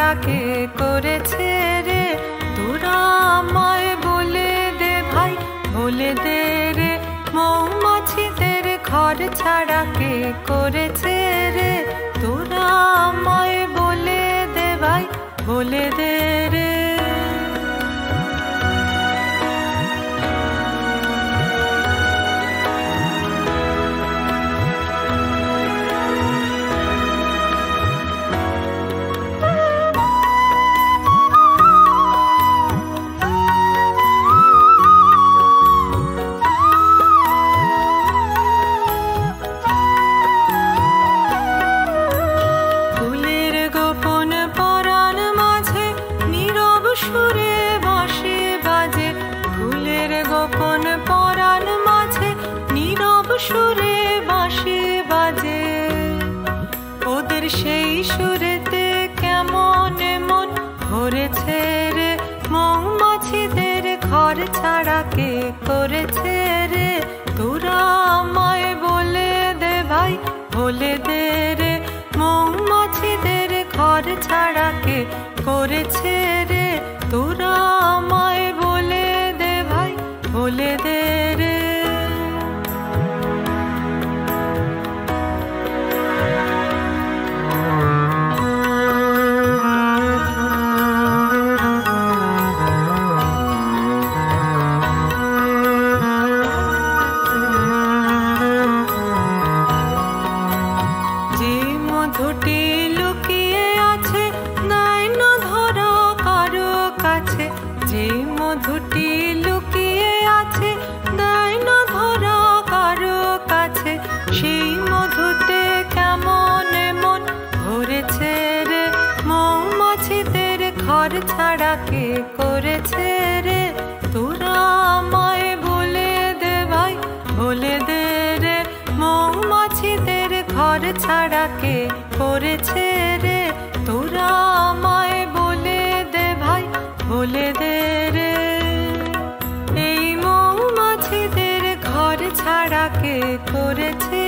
ছাড়া কে করেছে রে তোরা আমায় বলে দে ভাই বলে দে রে মৌমাছিদের ঘর ছাড়া কে করেছে রে তোরা আমায় বলে দে ভাই বলে দে রে গোপন পরাণ মাঝে নীরব সুরে বাঁশি বাজে ওদের সেই সুরেতে কেমন মন ভরেছে রে মৌমাছিদের ঘর ছাড়া কে করেছে রে তোরা আমায় বলে দে ভাই বলে দে রে মৌমাছিদের ঘর ছাড়া কে করেছে রে তোরা আমায় বলে দে ভাই বলে দে রে যে মধুটি লুকিয়ে আছে নাই না ধরা কারো কাছে যে মধুটি লুকিয়ে আছে নাই না ধরা কারো কাছে সেই মধুতে কেমন মন ভরেছে রে মৌমাছিদের ঘর ছাড়া কে করেছে রে তোরা আমায় বলে দে ভাই বলে দে রে মৌমাছিদের ঘর ছাড়া কে করেছে রে তোরা আমায় বলে দে ভাই বলে দে রে এই মৌমাছিদের ঘর ছাড়া কে করেছে